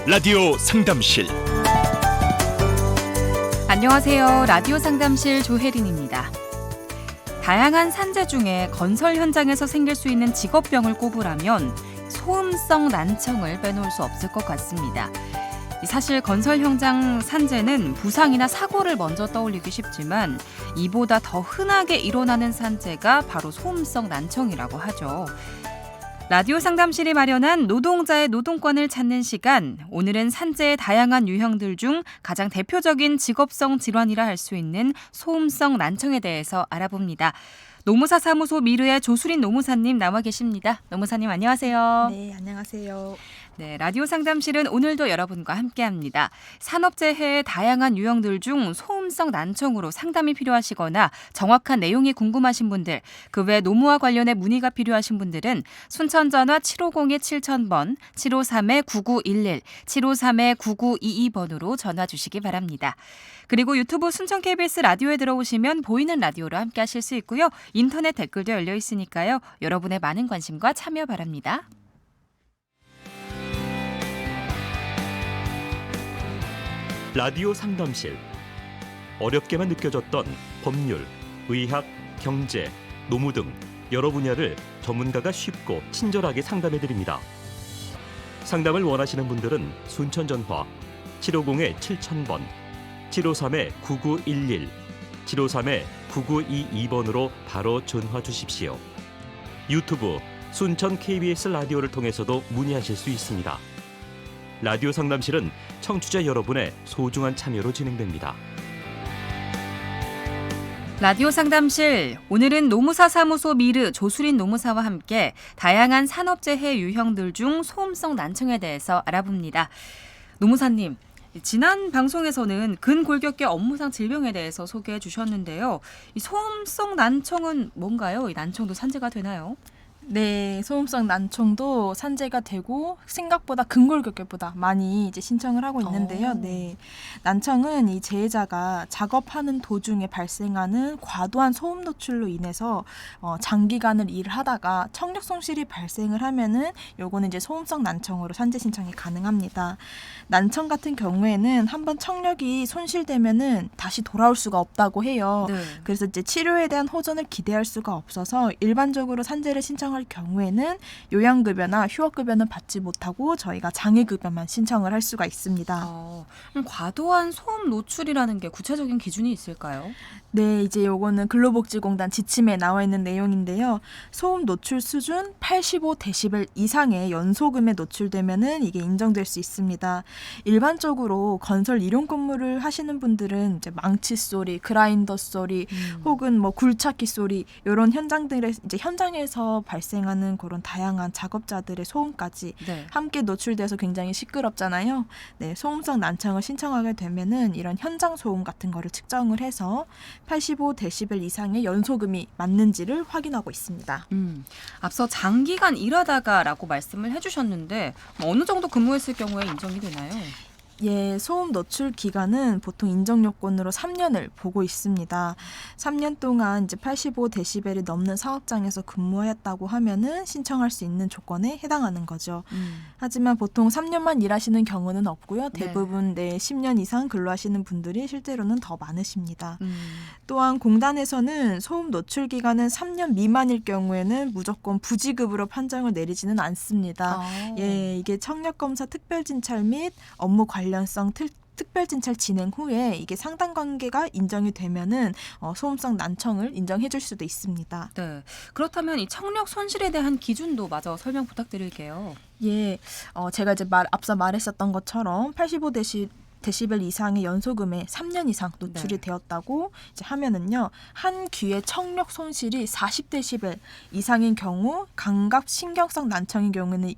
라디오 상담실. 안녕하세요. 라디오 상담실 조혜린입니다. 다양한 산재 중에 건설 현장에서 생길 수 있는 직업병을 꼽으라면 소음성 난청을 빼놓을 수 없을 것 같습니다. 사실 건설 현장 산재는 부상이나 사고를 먼저 떠올리기 쉽지만 이보다 더 흔하게 일어나는 산재가 바로 소음성 난청이라고 하죠. 라디오 상담실이 마련한 노동자의 노동권을 찾는 시간, 오늘은 산재의 다양한 유형들 중 가장 대표적인 직업성 질환이라 할 수 있는 소음성 난청에 대해서 알아봅니다. 노무사 사무소 미르의 조수린 노무사님 나와 계십니다. 노무사님 안녕하세요. 네, 안녕하세요. 네, 라디오 상담실은 오늘도 여러분과 함께합니다. 산업재해의 다양한 유형들 중 소음성 난청으로 상담이 필요하시거나 정확한 내용이 궁금하신 분들, 그 외 노무와 관련해 문의가 필요하신 분들은 순천전화 750-7000번, 753-9911, 753-9922번으로 전화 주시기 바랍니다. 그리고 유튜브 순천 KBS 라디오에 들어오시면 보이는 라디오로 함께하실 수 있고요. 인터넷 댓글도 열려 있으니까요. 여러분의 많은 관심과 참여 바랍니다. 라디오 상담실. 어렵게만 느껴졌던 법률, 의학, 경제, 노무 등 여러 분야를 전문가가 쉽고 친절하게 상담해드립니다. 상담을 원하시는 분들은 순천전화 750-7000번, 753-9911, 753-9922번으로 바로 전화 주십시오. 유튜브 순천 KBS 라디오를 통해서도 문의하실 수 있습니다. 라디오 상담실은 청취자 여러분의 소중한 참여로 진행됩니다. 라디오 상담실, 오늘은 노무사 사무소 미르 조수린 노무사와 함께 다양한 산업재해 유형들 중 소음성 난청에 대해서 알아봅니다. 노무사님, 지난 방송에서는 근골격계 업무상 질병에 대해서 소개해 주셨는데요. 이 소음성 난청은 뭔가요? 이 난청도 산재가 되나요? 네, 소음성 난청도 산재가 되고 생각보다 근골격계보다 많이 이제 신청을 하고 있는데요. 네, 난청은 이 재해자가 작업하는 도중에 발생하는 과도한 소음 노출로 인해서 장기간을 일을 하다가 청력 손실이 발생을 하면은 요거는 이제 소음성 난청으로 산재 신청이 가능합니다. 난청 같은 경우에는 한번 청력이 손실되면은 다시 돌아올 수가 없다고 해요. 네. 그래서 이제 치료에 대한 호전을 기대할 수가 없어서 일반적으로 산재를 신청할 경우에는 요양급여나 휴업급여는 받지 못하고 저희가 장애급여만 신청을 할 수가 있습니다. 그럼 과도한 소음 노출이라는 게 구체적인 기준이 있을까요? 네, 이제 요거는 근로복지공단 지침에 나와 있는 내용인데요. 소음 노출 수준 85데시벨 이상의 연소금에 노출되면은 이게 인정될 수 있습니다. 일반적으로 건설 일용 근무를 하시는 분들은 이제 망치 소리, 그라인더 소리, 혹은 뭐 굴착기 소리 이런 현장들의 이제 현장에서 발생하는 그런 다양한 작업자들의 소음까지 네. 함께 노출돼서 굉장히 시끄럽잖아요. 네, 소음성 난청을 신청하게 되면은 이런 현장 소음 같은 거를 측정을 해서 85데시벨 이상의 연소금이 맞는지를 확인하고 있습니다. 앞서 장기간 일하다가라고 말씀을 해주셨는데 어느 정도 근무했을 경우에 인정이 되나요? 예, 소음 노출 기간은 보통 인정 요건으로 3년을 보고 있습니다. 3년 동안 이제 85데시벨이 넘는 사업장에서 근무했다고 하면은 신청할 수 있는 조건에 해당하는 거죠. 하지만 보통 3년만 일하시는 경우는 없고요. 대부분 10년 이상 근로하시는 분들이 실제로는 더 많으십니다. 또한 공단에서는 소음 노출 기간은 3년 미만일 경우에는 무조건 부지급으로 판정을 내리지는 않습니다. 예, 이게 청력 검사 특별 진찰 및 업무 관련성 특별 진찰 진행 후에 이게 상당 관계가 인정이 되면은 소음성 난청을 인정해 줄 수도 있습니다. 네. 그렇다면 이 청력 손실에 대한 기준도 마저 설명 부탁드릴게요. 예, 제가 이제 앞서 말했었던 것처럼 85데시벨 이상의 연소금에 3년 이상 노출이 되었다고 이제 하면은요, 한 귀의 청력 손실이 40데시벨 이상인 경우 감각 신경성 난청인 경우는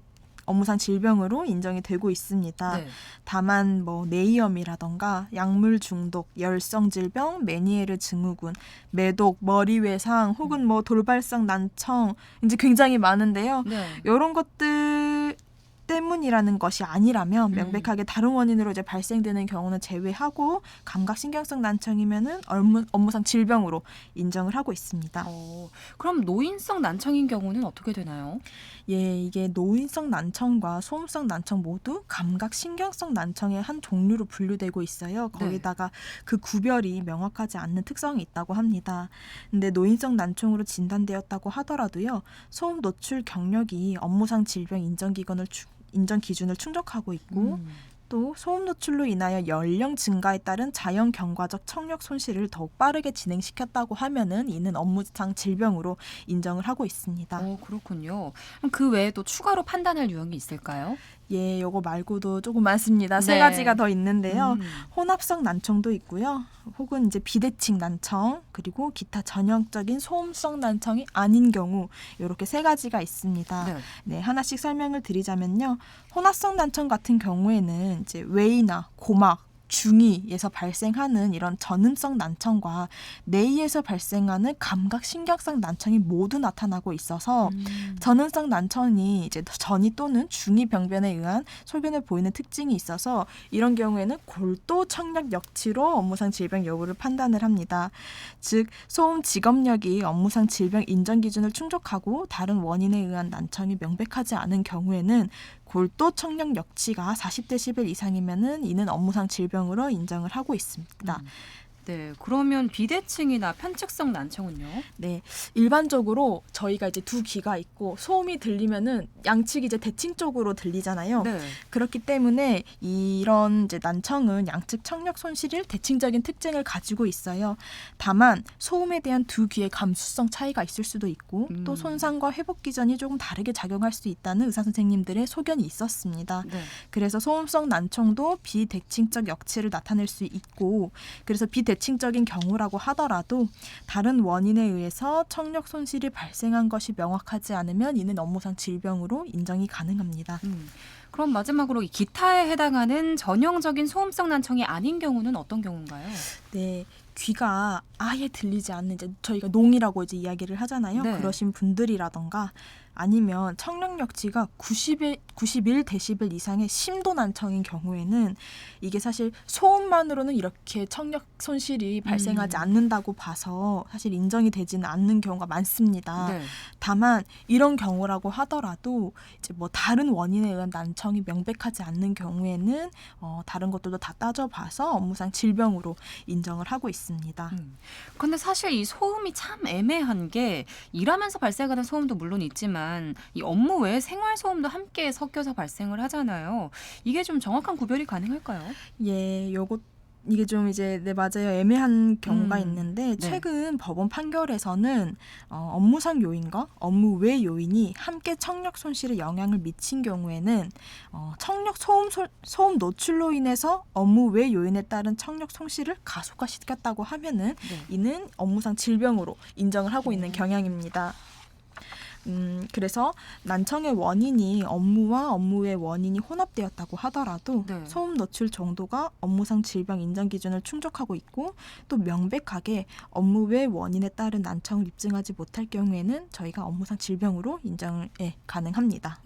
업무상 질병으로 인정이 되고 있습니다. 네. 다만 뭐 뇌염이라던가 약물 중독, 열성 질병, 메니에르 증후군, 매독, 머리 외상 혹은 뭐 돌발성 난청 이제 굉장히 많은데요. 네. 이런 것들 때문이라는 것이 아니라면 명백하게 다른 원인으로 이제 발생되는 경우는 제외하고 감각신경성 난청이면은 업무상 질병으로 인정을 하고 있습니다. 그럼 노인성 난청인 경우는 어떻게 되나요? 예, 이게 노인성 난청과 소음성 난청 모두 감각신경성 난청의 한 종류로 분류되고 있어요. 거기다가 그 구별이 명확하지 않는 특성이 있다고 합니다. 근데 노인성 난청으로 진단되었다고 하더라도요, 소음 노출 경력이 업무상 질병 인정 기준을 충족하고 있고 또 소음 노출로 인하여 연령 증가에 따른 자연 경과적 청력 손실을 더욱 빠르게 진행시켰다고 하면은 이는 업무상 질병으로 인정을 하고 있습니다. 그렇군요. 그럼 그 외에 또 추가로 판단할 유형이 있을까요? 예, 요거 말고도 조금 많습니다. 세 네. 가지가 더 있는데요. 혼합성 난청도 있고요. 혹은 이제 비대칭 난청, 그리고 기타 전형적인 소음성 난청이 아닌 경우 이렇게 세 가지가 있습니다. 네, 하나씩 설명을 드리자면요. 혼합성 난청 같은 경우에는 이제 외이나 고막, 중이에서 발생하는 이런 전음성 난청과 내이에서 발생하는 감각신경성 난청이 모두 나타나고 있어서 전음성 난청이 이제 전이 또는 중이 병변에 의한 소변을 보이는 특징이 있어서 이런 경우에는 골도 청력 역치로 업무상 질병 여부를 판단을 합니다. 즉 소음 직업력이 업무상 질병 인정 기준을 충족하고 다른 원인에 의한 난청이 명백하지 않은 경우에는 골도 청력 역치가 40dB 이상이면은 이는 업무상 질병으로 인정을 하고 있습니다. 네, 그러면 비대칭이나 편측성 난청은요? 네, 일반적으로 저희가 이제 두 귀가 있고 소음이 들리면은 양측이 이제 대칭 쪽으로 들리잖아요. 네. 그렇기 때문에 이런 이제 난청은 양측 청력 손실일 대칭적인 특징을 가지고 있어요. 다만 소음에 대한 두 귀의 감수성 차이가 있을 수도 있고 또 손상과 회복 기전이 조금 다르게 작용할 수 있다는 의사 선생님들의 소견이 있었습니다. 네. 그래서 소음성 난청도 비대칭적 역치를 나타낼 수 있고 그래서 비대칭적인 경우라고 하더라도 다른 원인에 의해서 청력 손실이 발생한 것이 명확하지 않으면 이는 업무상 질병으로 인정이 가능합니다. 그럼 마지막으로 이 기타에 해당하는 전형적인 소음성 난청이 아닌 경우는 어떤 경우인가요? 네, 귀가 아예 들리지 않는 이제 저희가 농이라고 이제 이야기를 하잖아요. 네. 그러신 분들이라던가 아니면 청력 역치가 91dB 이상의 심도 난청인 경우에는 이게 사실 소음만으로는 이렇게 청력 손실이 발생하지 않는다고 봐서 사실 인정이 되지는 않는 경우가 많습니다. 네. 다만 이런 경우라고 하더라도 이제 뭐 다른 원인에 의한 난청이 명백하지 않는 경우에는 다른 것들도 다 따져봐서 업무상 질병으로 인정을 하고 있습니다. 근데 사실 이 소음이 참 애매한 게 일하면서 발생하는 소음도 물론 있지만 이 업무 외에 생활 소음도 함께 섞여서 발생을 하잖아요. 이게 좀 정확한 구별이 가능할까요? 예, 이게 좀 이제 맞아요. 애매한 경우가 있는데 네. 최근 법원 판결에서는 업무상 요인과 업무 외 요인이 함께 청력 손실에 영향을 미친 경우에는 청력 소음 노출로 인해서 업무 외 요인에 따른 청력 손실을 가속화시켰다고 하면은 이는 업무상 질병으로 인정을 하고 있는 경향입니다. 그래서 난청의 원인이 업무와 업무의 원인이 혼합되었다고 하더라도 네. 소음 노출 정도가 업무상 질병 인정 기준을 충족하고 있고 또 명백하게 업무 외 원인에 따른 난청을 입증하지 못할 경우에는 저희가 업무상 질병으로 인정을 가능합니다.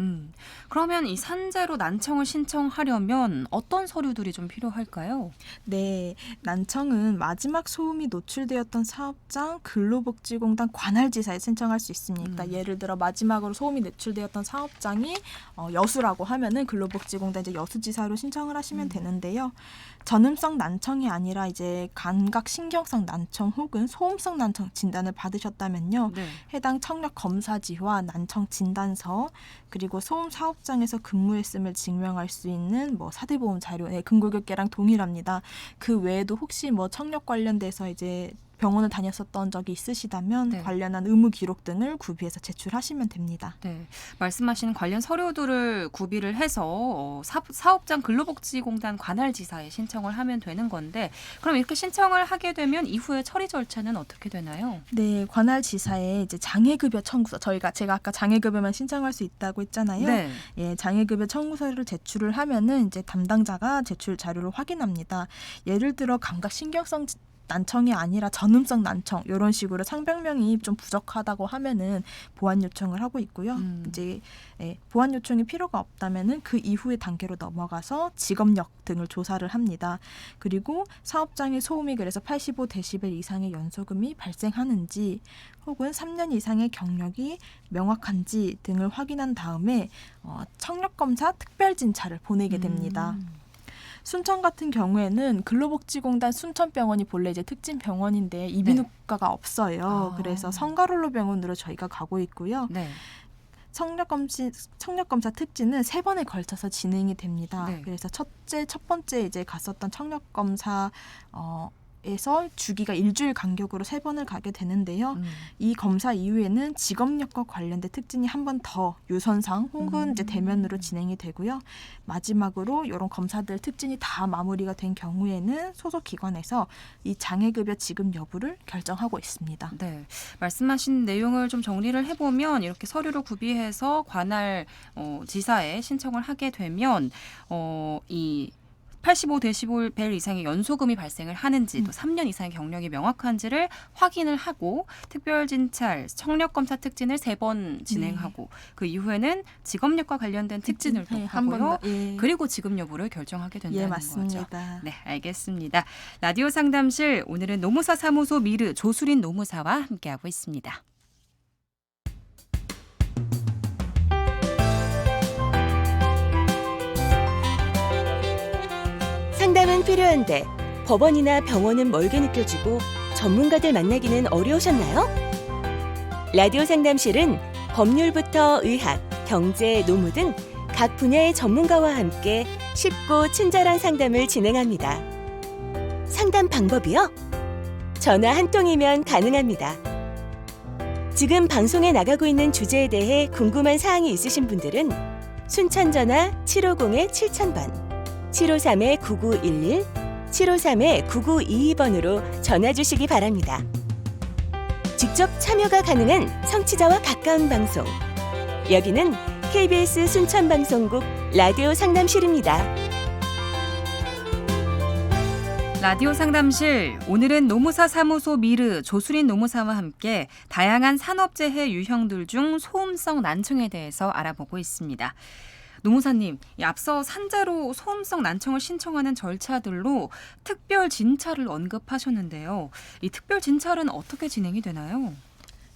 그러면 이 산재로 난청을 신청하려면 어떤 서류들이 좀 필요할까요? 네, 난청은 마지막 소음이 노출되었던 사업장, 근로복지공단 관할지사에 신청할 수 있습니다. 예를 들어 마지막으로 소음이 노출되었던 사업장이 여수라고 하면은 근로복지공단 이제 여수지사로 신청을 하시면 되는데요. 전음성 난청이 아니라 이제 감각신경성 난청 혹은 소음성 난청 진단을 받으셨다면요. 네. 해당 청력 검사지와 난청 진단서 그리고 소음 사업장에서 근무했음을 증명할 수 있는 뭐 사대보험 자료, 근고객계랑 동일합니다. 그 외에도 혹시 뭐 청력 관련돼서 이제 병원을 다녔었던 적이 있으시다면 네. 관련한 의무 기록 등을 구비해서 제출하시면 됩니다. 네, 말씀하신 관련 서류들을 구비를 해서 사업장 근로복지공단 관할지사에 신청을 하면 되는 건데 그럼 이렇게 신청을 하게 되면 이후에 처리 절차는 어떻게 되나요? 네, 관할지사에 이제 장애급여 청구서 제가 아까 장애급여만 신청할 수 있다고 했잖아요. 네. 예, 장애급여 청구서를 제출을 하면은 이제 담당자가 제출 자료를 확인합니다. 예를 들어 감각신경성 난청이 아니라 전음성 난청 이런 식으로 상병명이 좀 부족하다고 하면은 보완 요청을 하고 있고요. 이제 보완 요청이 필요가 없다면은 그 이후의 단계로 넘어가서 직업력 등을 조사를 합니다. 그리고 사업장의 소음이 그래서 85데시벨 이상의 연소음이 발생하는지 혹은 3년 이상의 경력이 명확한지 등을 확인한 다음에 청력검사 특별진찰을 보내게 됩니다. 순천 같은 경우에는 근로복지공단 순천병원이 본래 이제 특진 병원인데 이비인후과가 없어요. 그래서 성가롤로 병원으로 저희가 가고 있고요. 네. 청력검사 특진은 3번에 걸쳐서 진행이 됩니다. 네. 그래서 첫 번째 이제 갔었던 청력검사 에서 주기가 일주일 간격으로 3번을 가게 되는데요. 이 검사 이후에는 직업력과 관련된 특진이 한 번 더 유선상 혹은 이제 대면으로 진행이 되고요. 마지막으로 이런 검사들 특진이 다 마무리가 된 경우에는 소속 기관에서 이 장애급여 지급 여부를 결정하고 있습니다. 네, 말씀하신 내용을 좀 정리를 해보면 이렇게 서류를 구비해서 관할 지사에 신청을 하게 되면 이 85데시벨 이상의 연소음이 발생을 하는지 또 3년 이상의 경력이 명확한지를 확인을 하고 특별진찰, 청력검사 특진을 3번 진행하고 그 이후에는 직업력과 관련된 특진을 또 하고요. 그리고 지급 여부를 결정하게 된다는 맞습니다. 거죠. 네, 알겠습니다. 라디오 상담실 오늘은 노무사 사무소 미르 조수린 노무사와 함께하고 있습니다. 상담은 필요한데 법원이나 병원은 멀게 느껴지고 전문가들 만나기는 어려우셨나요? 라디오 상담실은 법률부터 의학, 경제, 노무 등 각 분야의 전문가와 함께 쉽고 친절한 상담을 진행합니다. 상담 방법이요? 전화 한 통이면 가능합니다. 지금 방송에 나가고 있는 주제에 대해 궁금한 사항이 있으신 분들은 순천 전화 750-7000번 753-9911, 753-9922번으로 전화 주시기 바랍니다. 직접 참여가 가능한 청취자와 가까운 방송. 여기는 KBS 순천방송국 라디오 상담실입니다. 라디오 상담실 오늘은 노무사 사무소 미르 조수린 노무사와 함께 다양한 산업재해 유형들 중 소음성 난청에 대해서 알아보고 있습니다. 노무사님, 앞서 산재로 소음성 난청을 신청하는 절차들로 특별 진찰을 언급하셨는데요. 이 특별 진찰은 어떻게 진행이 되나요?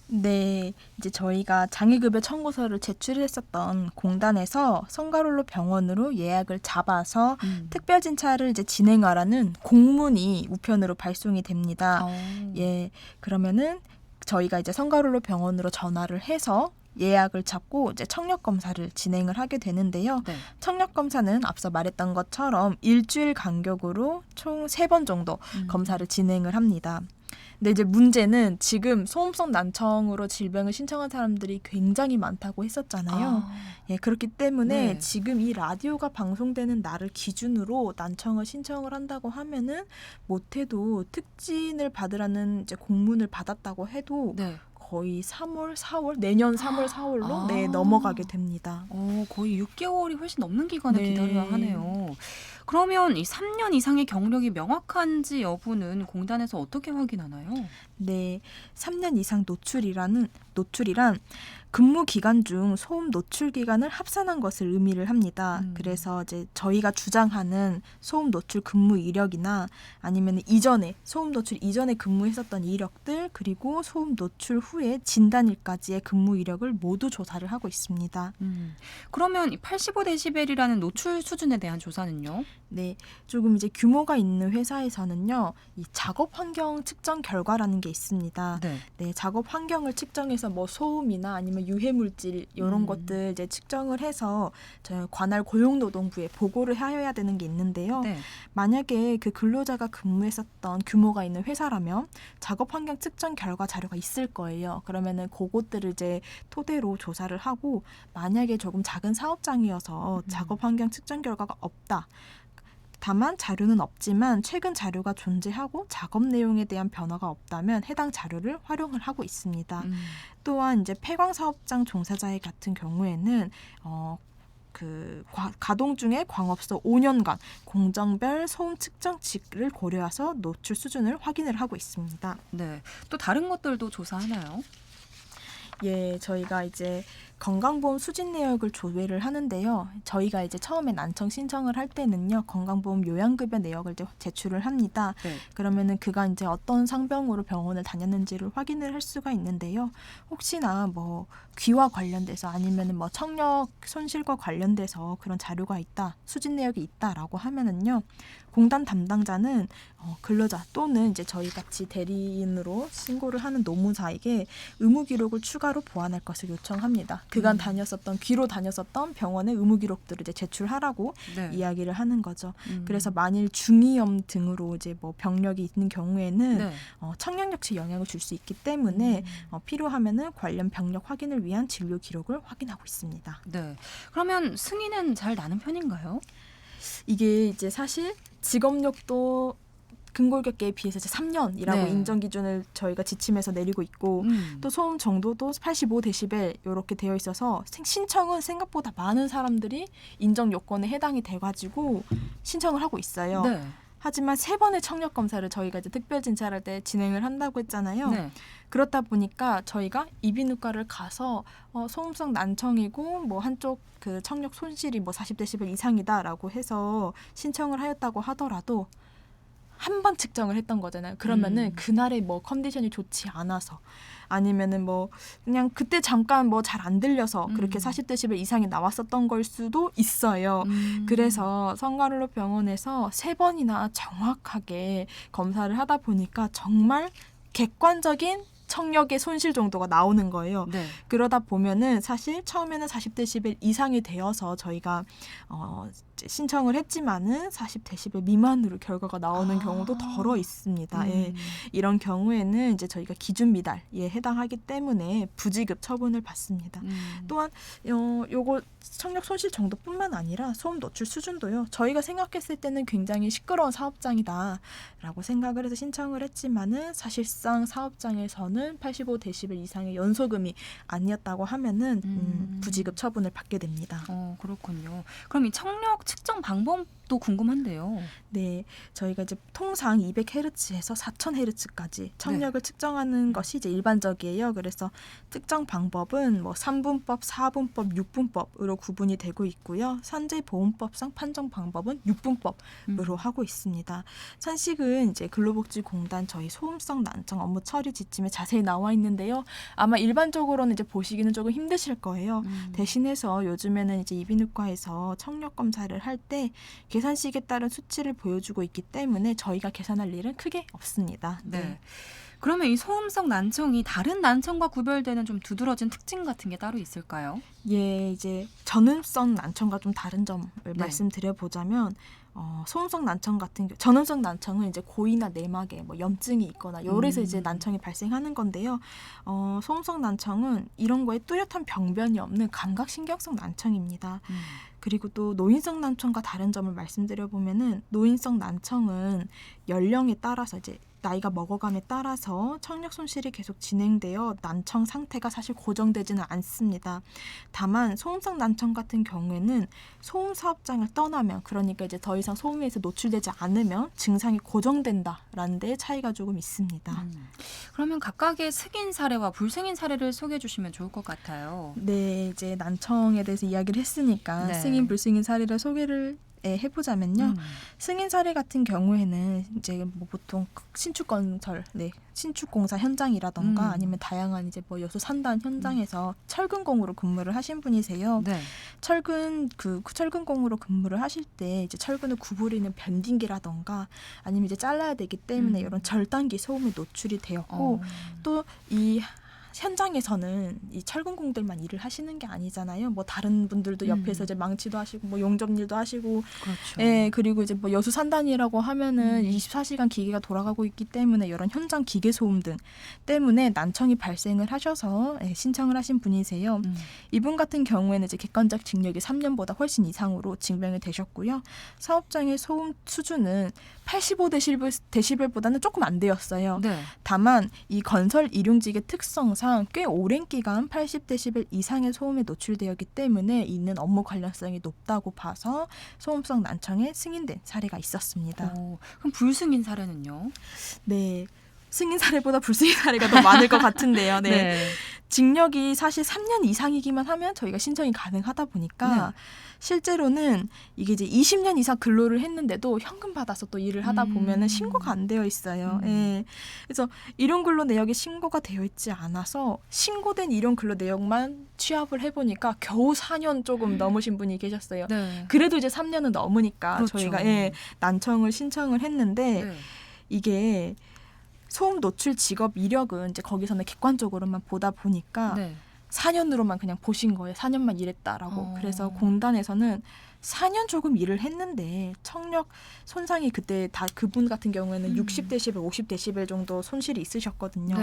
네, 이제 저희가 장애급여 청구서를 제출했었던 공단에서 성가롤로 병원으로 예약을 잡아서 특별 진찰을 이제 진행하라는 공문이 우편으로 발송이 됩니다. 예, 그러면은 저희가 이제 성가롤로 병원으로 전화를 해서 예약을 잡고 이제 청력 검사를 진행을 하게 되는데요. 네. 청력 검사는 앞서 말했던 것처럼 일주일 간격으로 총 3번 정도 검사를 진행을 합니다. 근데 이제 문제는 지금 소음성 난청으로 질병을 신청한 사람들이 굉장히 많다고 했었잖아요. 예, 그렇기 때문에 네. 지금 이 라디오가 방송되는 날을 기준으로 난청을 신청을 한다고 하면은 못해도 특진을 받으라는 이제 공문을 받았다고 해도 네. 거의 3월, 4월, 내년 3월, 4월로 네, 넘어가게 됩니다. 거의 6개월이 훨씬 넘는 기간을 네. 기다려야 하네요. 그러면 이 3년 이상의 경력이 명확한지 여부는 공단에서 어떻게 확인하나요? 네, 3년 이상 노출이란 근무 기간 중 소음 노출 기간을 합산한 것을 의미를 합니다. 그래서 이제 저희가 주장하는 소음 노출 근무 이력이나 아니면 이전에 소음 노출 이전에 근무했었던 이력들 그리고 소음 노출 후에 진단일까지의 근무 이력을 모두 조사를 하고 있습니다. 그러면 이 85데시벨이라는 노출 수준에 대한 조사는요? 네, 조금 이제 규모가 있는 회사에서는요, 이 작업 환경 측정 결과라는 게 있습니다. 네. 네, 작업 환경을 측정해서 뭐 소음이나 아니면 유해 물질 이런 것들 이제 측정을 해서 저희 관할 고용노동부에 보고를 해야 되는 게 있는데요. 네. 만약에 그 근로자가 근무했었던 규모가 있는 회사라면 작업 환경 측정 결과 자료가 있을 거예요. 그러면은 그것들을 이제 토대로 조사를 하고 만약에 조금 작은 사업장이어서 작업 환경 측정 결과가 없다. 다만 자료는 없지만 최근 자료가 존재하고 작업 내용에 대한 변화가 없다면 해당 자료를 활용을 하고 있습니다. 또한 이제 폐광 사업장 종사자 같은 경우에는 가동 중에 광업소 5년간 공정별 소음 측정치를 고려해서 노출 수준을 확인을 하고 있습니다. 네. 또 다른 것들도 조사하나요? 예, 저희가 이제 건강보험 수집 내역을 조회를 하는데요. 저희가 이제 처음에 난청 신청을 할 때는요, 건강보험 요양급여 내역을 이제 제출을 합니다. 네. 그러면은 그가 이제 어떤 상병으로 병원을 다녔는지를 확인을 할 수가 있는데요. 혹시나 뭐 귀와 관련돼서 아니면은 뭐 청력 손실과 관련돼서 그런 자료가 있다, 수집 내역이 있다라고 하면은요, 공단 담당자는 근로자 또는 이제 저희 같이 대리인으로 신고를 하는 노무사에게 의무 기록을 추가로 보완할 것을 요청합니다. 그간 귀로 다녔었던 병원의 의무 기록들을 이제 제출하라고 네. 이야기를 하는 거죠. 그래서 만일 중이염 등으로 이제 뭐 병력이 있는 경우에는 네. 청력력에 영향을 줄 수 있기 때문에 필요하면은 관련 병력 확인을 위한 진료 기록을 확인하고 있습니다. 네. 그러면 승인은 잘 나는 편인가요? 이게 이제 사실 직업력도 근골격계에 비해서 이제 3년이라고 네. 인정 기준을 저희가 지침에서 내리고 있고 또 소음 정도도 85데시벨 이렇게 되어 있어서 신청은 생각보다 많은 사람들이 인정 요건에 해당이 돼가지고 신청을 하고 있어요. 네. 하지만 3번의 청력 검사를 저희가 이제 특별 진찰할 때 진행을 한다고 했잖아요. 네. 그렇다 보니까 저희가 이비인후과를 가서 소음성 난청이고 뭐 한쪽 그 청력 손실이 뭐 40데시벨 이상이다라고 해서 신청을 하였다고 하더라도 한 번 측정을 했던 거잖아요. 그러면은 그날의 뭐 컨디션이 좋지 않아서 아니면은 뭐 그냥 그때 잠깐 뭐 잘 안 들려서 그렇게 40데시벨 이상이 나왔었던 걸 수도 있어요. 그래서 성가를로 병원에서 3번이나 정확하게 검사를 하다 보니까 정말 객관적인 청력의 손실 정도가 나오는 거예요. 네. 그러다 보면은 사실 처음에는 40데시벨 이상이 되어서 저희가 신청을 했지만은 40데시벨 미만으로 결과가 나오는 경우도 덜어 있습니다. 예. 이런 경우에는 이제 저희가 기준 미달에 해당하기 때문에 부지급 처분을 받습니다. 또한 요거 청력 손실 정도뿐만 아니라 소음 노출 수준도요. 저희가 생각했을 때는 굉장히 시끄러운 사업장이다라고 생각을 해서 신청을 했지만은 사실상 사업장에서는 85데시벨 이상의 연소금이 아니었다고 하면은 부지급 처분을 받게 됩니다. 그렇군요. 그럼 이 청력 측정 방법도 궁금한데요. 네, 저희가 이제 통상 200Hz에서 4000Hz까지 청력을 측정하는 것이 이제 일반적이에요. 그래서 측정 방법은 뭐 3분법, 4분법, 6분법으로 구분이 되고 있고요. 산재보험법상 판정 방법은 6분법으로 하고 있습니다. 산식은 이제 근로복지공단 저희 소음성 난청 업무 처리 지침에 자세히 나와 있는데요. 아마 일반적으로는 이제 보시기는 조금 힘드실 거예요. 대신해서 요즘에는 이제 이비인후과에서 청력 검사를 할 때 계산식에 따른 수치를 보여주고 있기 때문에 저희가 계산할 일은 크게 없습니다. 네. 그러면 이 소음성 난청이 다른 난청과 구별되는 좀 두드러진 특징 같은 게 따로 있을까요? 예, 이제 전음성 난청과 좀 다른 점을 말씀드려보자면 소음성 난청 같은 경우 전음성 난청은 이제 고이나 내막에 뭐 염증이 있거나 요래서 이제 난청이 발생하는 건데요. 소음성 난청은 이런 거에 뚜렷한 병변이 없는 감각신경성 난청입니다. 그리고 또 노인성 난청과 다른 점을 말씀드려보면은 노인성 난청은 연령에 따라서 이제 나이가 먹어감에 따라서 청력 손실이 계속 진행되어 난청 상태가 사실 고정되지는 않습니다. 다만 소음성 난청 같은 경우에는 소음 사업장을 떠나면 그러니까 이제 더 이상 소음에서 노출되지 않으면 증상이 고정된다라는 데에 차이가 조금 있습니다. 그러면 각각의 승인 사례와 불승인 사례를 소개해 주시면 좋을 것 같아요. 네, 이제 난청에 대해서 이야기를 했으니까 네. 승인 불승인 사례를 소개를 해보자면요. 승인 사례 같은 경우에는 이제 뭐 보통 신축 건설, 신축 공사 현장이라던가 아니면 다양한 이제 뭐 여수 산단 현장에서 철근공으로 근무를 하신 분이세요. 네. 철근공으로 근무를 하실 때 이제 철근을 구부리는 밴딩기라던가 아니면 이제 잘라야 되기 때문에 이런 절단기 소음이 노출이 되었고 또 이 현장에서는 이 철근공들만 일을 하시는 게 아니잖아요. 뭐 다른 분들도 옆에서 이제 망치도 하시고 뭐 용접일도 하시고, 그렇죠. 예, 그리고 이제 뭐 여수 산단이라고 하면은 24시간 기계가 돌아가고 있기 때문에 이런 현장 기계 소음 등 때문에 난청이 발생을 하셔서 신청을 하신 분이세요. 이분 같은 경우에는 이제 객관적 징역이 3년보다 훨씬 이상으로 징병이 되셨고요. 사업장의 소음 수준은 85데시벨보다는 조금 안 되었어요. 네. 다만 이 건설 일용직의 특성상 역사상 꽤 오랜 기간 80데시벨 이상의 소음에 노출되었기 때문에 이는 업무 관련성이 높다고 봐서 소음성 난청에 승인된 사례가 있었습니다. 그럼 불승인 사례는요? 네. 승인 사례보다 불승인 사례가 더 많을 것 같은데요. 네. 징역이 사실 3년 이상이기만 하면 저희가 신청이 가능하다 보니까 실제로는 이게 이제 20년 이상 근로를 했는데도 현금 받아서 또 일을 하다 보면은 신고가 안 되어 있어요. 예. 그래서 일용 근로 내역이 신고가 되어 있지 않아서 신고된 일용 근로 내역만 취합을 해보니까 겨우 4년 조금 넘으신 분이 계셨어요. 네. 그래도 이제 3년은 넘으니까 그렇죠. 저희가 난청을 신청을 했는데 이게 소음 노출 직업 이력은 이제 거기서는 객관적으로만 보다 보니까 4년으로만 그냥 보신 거예요. 4년만 일했다라고. 그래서 공단에서는 4년 조금 일을 했는데 청력 손상이 그때 다 그분 같은 경우에는 60데시벨, 50데시벨 정도 손실이 있으셨거든요.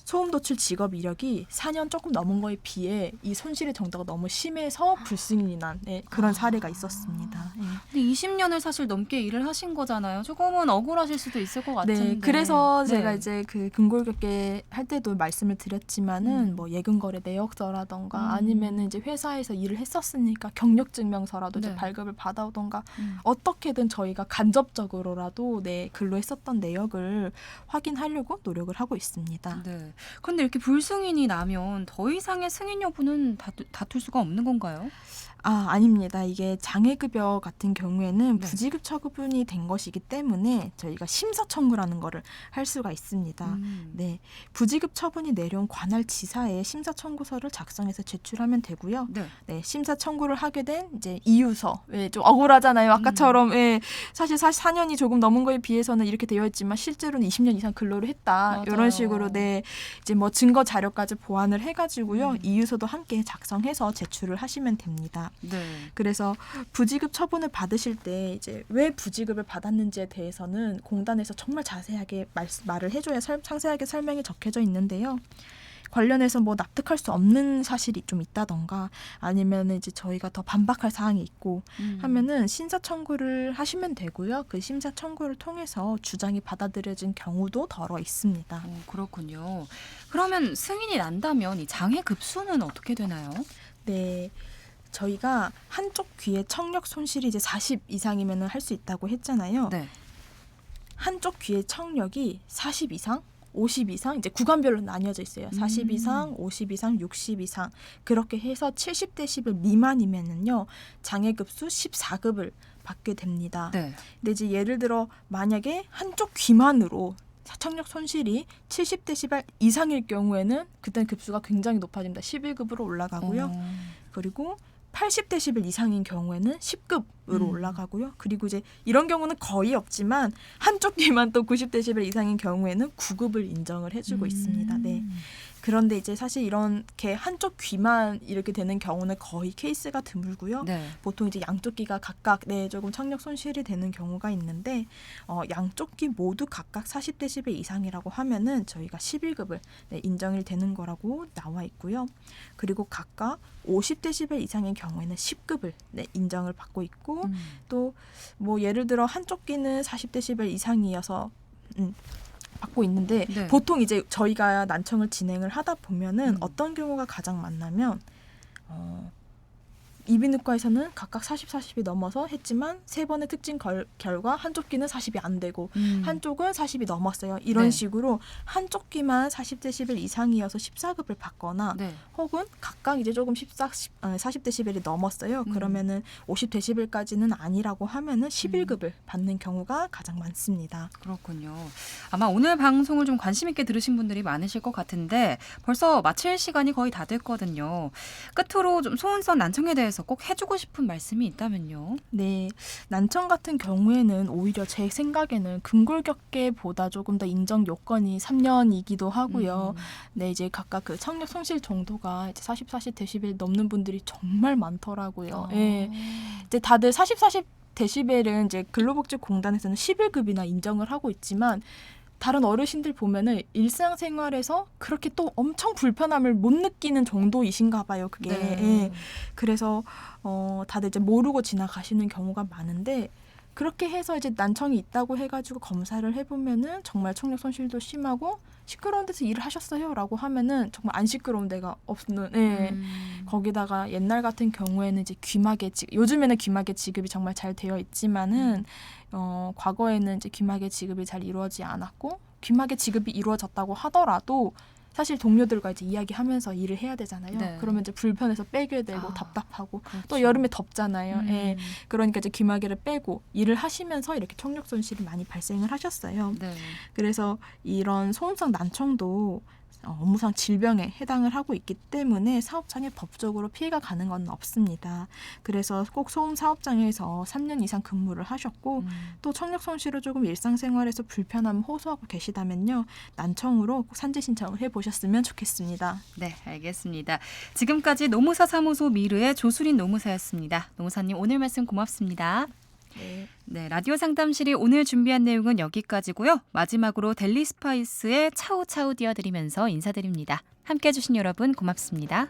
소음 노출 직업 이력이 4년 조금 넘은 거에 비해 이 손실의 정도가 너무 심해서 불승인이 난 그런 사례가 있었습니다. 근데 20년을 사실 넘게 일을 하신 거잖아요. 조금은 억울하실 수도 있을 것 같은데. 네, 그래서 제가 이제 그 근골격계 할 때도 말씀을 드렸지만은 뭐 예금거래 내역서라던가 아니면은 이제 회사에서 일을 했었으니까 경력증명서라도 이제 발급을 받아오던가 어떻게든 저희가 간접적으로라도 근로했었던 내역을 확인하려고 노력을 하고 있습니다. 그런데 이렇게 불승인이 나면 더 이상의 승인 여부는 다툴 수가 없는 건가요? 아닙니다. 이게 장애급여 같은 경우에는 부지급 처분이 된 것이기 때문에 저희가 심사 청구라는 거를 할 수가 있습니다. 네, 부지급 처분이 내려온 관할 지사에 심사 청구서를 작성해서 제출하면 되고요. 네, 심사 청구를 하게 된 이제 이유서, 좀 억울하잖아요. 아까처럼 사실 4년이 조금 넘은 거에 비해서는 이렇게 되어 있지만 실제로는 20년 이상 근로를 했다. 이런 식으로 이제 뭐 증거 자료까지 보완을 해가지고요. 이유서도 함께 작성해서 제출을 하시면 됩니다. 그래서 부지급 처분을 받으실 때 이제 왜 부지급을 받았는지에 대해서는 공단에서 정말 자세하게 말을 해줘야 상세하게 설명이 적혀져 있는데요. 관련해서 뭐 납득할 수 없는 사실이 좀 있다던가 아니면 이제 저희가 더 반박할 사항이 있고 하면은 심사 청구를 하시면 되고요. 그 심사 청구를 통해서 주장이 받아들여진 경우도 덜어 있습니다. 그렇군요. 그러면 승인이 난다면 이 장애 급수는 어떻게 되나요? 네. 저희가 한쪽 귀의 청력 손실이 이제 40 이상이면 할 수 있다고 했잖아요. 한쪽 귀의 청력이 40 이상, 50 이상, 이제 구간별로 나뉘어져 있어요. 40 이상, 50 이상, 60 이상 그렇게 해서 70데시벨 미만이면은요 장애급수 14급을 받게 됩니다. 근데 이제 예를 들어 만약에 한쪽 귀만으로 청력 손실이 70데시벨 이상일 경우에는 그때는 급수가 굉장히 높아집니다. 11급으로 올라가고요. 그리고 80데시벨 이상인 경우에는 10급으로 올라가고요. 그리고 이제 이런 경우는 거의 없지만 한쪽 귀만 또 90데시벨 이상인 경우에는 9급을 인정을 해주고 있습니다. 네. 그런데 이제 사실 이렇게 한쪽 귀만 이렇게 되는 경우는 거의 케이스가 드물고요. 보통 이제 양쪽 귀가 각각 조금 청력 손실이 되는 경우가 있는데 양쪽 귀 모두 각각 40데시벨 이상이라고 하면은 저희가 11급을 인정이 되는 거라고 나와 있고요. 그리고 각각 50데시벨 이상인 경우에는 10급을 인정을 받고 있고 또 뭐 예를 들어 한쪽 귀는 40데시벨 이상이어서 받고 있는데 보통 이제 저희가 난청을 진행을 하다 보면은 어떤 경우가 가장 많냐면 이비인후과에서는 각각 40, 40이 넘어서 했지만 세 번의 특징 결과 한쪽 귀는 40이 안 되고 한쪽은 40이 넘었어요. 이런 식으로 한쪽 귀만 40데시벨 이상이어서 14급을 받거나 혹은 각각 이제 조금 40데시벨이 넘었어요. 그러면은 50데시벨까지는 아니라고 하면은 11급을 받는 경우가 가장 많습니다. 그렇군요. 아마 오늘 방송을 좀 관심 있게 들으신 분들이 많으실 것 같은데 벌써 마칠 시간이 거의 다 됐거든요. 끝으로 좀 소음성 난청에 대해서 꼭 해주고 싶은 말씀이 있다면요. 네, 난청 같은 경우에는 오히려 제 생각에는 근골격계보다 조금 더 인정 요건이 3년이기도 하고요. 네, 이제 각각 그 청력 손실 정도가 이제 40데시벨 넘는 분들이 정말 많더라고요. 이제 다들 40데시벨은 이제 근로복지공단에서는 11급이나 인정을 하고 있지만 다른 어르신들 보면은 일상생활에서 그렇게 또 엄청 불편함을 못 느끼는 정도이신가 봐요. 그게. 그래서 다들 이제 모르고 지나가시는 경우가 많은데 그렇게 해서 이제 난청이 있다고 해가지고 검사를 해보면은 정말 청력 손실도 심하고 시끄러운 데서 일을 하셨어요라고 하면은 정말 안 시끄러운 데가 없는. 예. 거기다가 옛날 같은 경우에는 이제 귀마개 요즘에는 귀마개 지급이 정말 잘 되어 있지만은 과거에는 이제 귀마개 지급이 잘 이루어지지 않았고 귀마개 지급이 이루어졌다고 하더라도 사실 동료들과 이제 이야기하면서 일을 해야 되잖아요. 네. 그러면 이제 불편해서 빼게 되고 답답하고 그렇죠. 또 여름에 덥잖아요. 예. 그러니까 이제 귀마개를 빼고 일을 하시면서 이렇게 청력 손실이 많이 발생을 하셨어요. 네. 그래서 이런 소음성 난청도 업무상 질병에 해당을 하고 있기 때문에 사업장에 법적으로 피해가 가는 건 없습니다. 그래서 꼭 소음 사업장에서 3년 이상 근무를 하셨고 또 청력 손실을 조금 일상생활에서 불편함을 호소하고 계시다면요. 난청으로 꼭 산재 신청을 해보셨으면 좋겠습니다. 네, 알겠습니다. 지금까지 노무사 사무소 미르의 조수린 노무사였습니다. 노무사님 오늘 말씀 고맙습니다. 네, 라디오 상담실이 오늘 준비한 내용은 여기까지고요. 마지막으로 델리 스파이스의 차우차우 띄워드리면서 인사드립니다. 함께해 주신 여러분 고맙습니다.